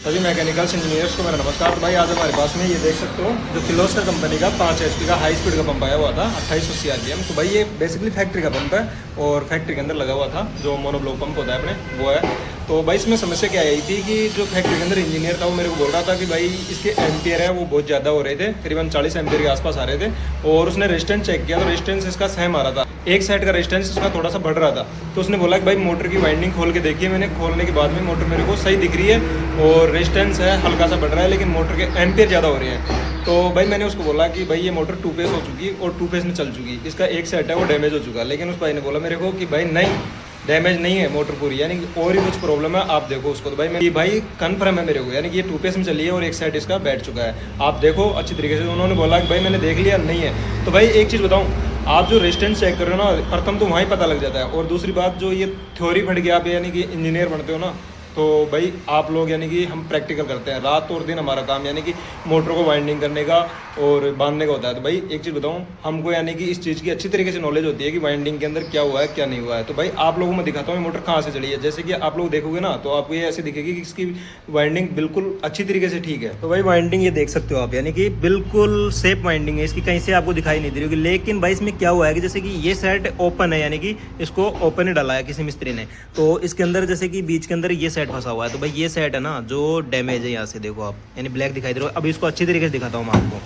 सभी mechanicals engineers को मेरा नमस्कार। तो भाई आज हमारे पास में ये देख सकते हो जो किर्लोस्कर कंपनी का 5 HP का हाई स्पीड का पंप आया हुआ था 2880 RPM। तो भाई ये बेसिकली फैक्ट्री का पंप है और फैक्ट्री के अंदर लगा हुआ था जो मोनोब्लॉक पंप होता है अपने वो है। तो भाई इसमें समस्या क्या आई थी कि जो फैक्ट्री के अंदर इंजीनियर था वो मेरे को बोल रहा था कि भाई इसके एम्पियर है वो बहुत ज़्यादा हो रहे थे, करीबन 40 एम्पियर के आसपास आ रहे थे। और उसने रेजिस्टेंस चेक किया तो रेजिस्टेंस इसका सेम आ रहा था, एक साइड का रेजिस्टेंस इसका थोड़ा सा बढ़ रहा था। तो उसने बोला कि भाई मोटर की वाइंडिंग खोल के देखिए। मैंने खोलने के बाद में मोटर मेरे को सही दिख रही है और रेजिस्टेंस है हल्का सा बढ़ रहा है, लेकिन मोटर के एम्पियर ज़्यादा हो रहे हैं। तो भाई मैंने उसको बोला कि भाई ये मोटर 2 फेस हो चुकी और 2 फेस में चल चुकी, इसका एक सेट है वो डैमेज हो चुका। लेकिन उस भाई ने बोला मेरे को कि भाई नहीं, डैमेज नहीं है मोटर पूरी, यानी कि और ही कुछ प्रॉब्लम है, आप देखो उसको। तो भाई मैं भाई कन्फर्म है मेरे को, यानी कि ये 2 फेस में चली है और एक साइड इसका बैठ चुका है, आप देखो अच्छी तरीके से। उन्होंने बोला कि भाई मैंने देख लिया नहीं है। तो भाई एक चीज़ बताऊँ, आप जो रेजिस्टेंस चेक कर रहे हो ना, प्रथम तो वहाँ ही पता लग जाता है। और दूसरी बात, जो ये थ्योरी पढ़ के आप यानी कि इंजीनियर बनते हो ना, तो भाई आप लोग यानी कि हम प्रैक्टिकल करते हैं, रात और दिन हमारा काम यानी कि मोटर को वाइंडिंग करने का और बांधने का होता है। तो भाई एक चीज़ बताऊं, हमको यानी कि इस चीज़ की अच्छी तरीके से नॉलेज होती है कि वाइंडिंग के अंदर क्या हुआ है क्या नहीं हुआ है। तो भाई आप लोगों में दिखाता हूँ मोटर कहाँ से चली है। जैसे कि आप लोग देखोगे ना तो आपको ये ऐसे दिखेगी कि इसकी वाइंडिंग बिल्कुल अच्छी तरीके से ठीक है। तो भाई वाइंडिंग ये देख सकते हो आप, यानी कि बिल्कुल सेफ वाइंडिंग है इसकी, कहीं से आपको दिखाई नहीं दे रही होगी। लेकिन भाई इसमें क्या हुआ है कि जैसे कि ये साइड ओपन है, यानी कि इसको ओपन ही डाला है किसी मिस्त्री ने, तो इसके अंदर जैसे कि बीच के अंदर ये साइड फंसा हुआ है। तो भाई ये साइड है ना जो डैमेज है, यहाँ से देखो आप, यानी ब्लैक दिखाई दे रहा है। अभी इसको अच्छी तरीके से दिखाता हूँ मैं आपको।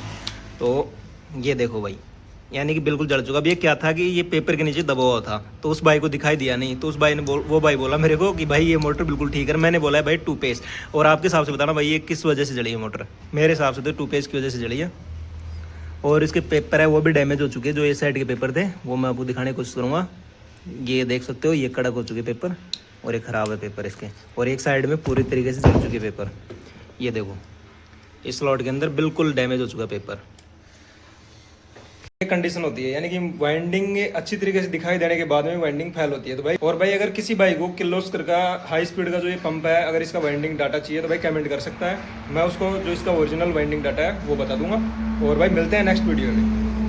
तो ये देखो भाई, यानी कि बिल्कुल जल चुका। अब ये क्या था कि ये पेपर के नीचे दबा हुआ था, तो उस भाई को दिखाई दिया नहीं। तो उस भाई ने वो भाई बोला मेरे को कि भाई ये मोटर बिल्कुल ठीक है। मैंने बोला है भाई 2 पेस। और आपके हिसाब से बताना भाई ये किस वजह से जली है मोटर। मेरे हिसाब से तो 2 पेस की वजह से जली है। और इसके पेपर है वो भी डैमेज हो चुके हैं, जो ये साइड के पेपर थे वो मैं आपको दिखाने की कोशिश करूँगा। ये देख सकते हो, ये कड़क हो चुके पेपर और ये ख़राब है पेपर इसके। और एक साइड में पूरी तरीके से जल चुके पेपर, ये देखो इस स्लॉट के अंदर बिल्कुल डैमेज हो चुका पेपर। ये कंडीशन होती है, यानी कि वाइंडिंग अच्छी तरीके से दिखाई देने के बाद में वाइंडिंग फेल होती है। तो भाई और भाई अगर किसी भाई को किर्लोस्कर का हाई स्पीड का जो ये पंप है, अगर इसका वाइंडिंग डाटा चाहिए तो भाई कमेंट कर सकता है, मैं उसको जो इसका ओरिजिनल वाइंडिंग डाटा है वो बता दूंगा। और भाई मिलते हैं नेक्स्ट वीडियो में।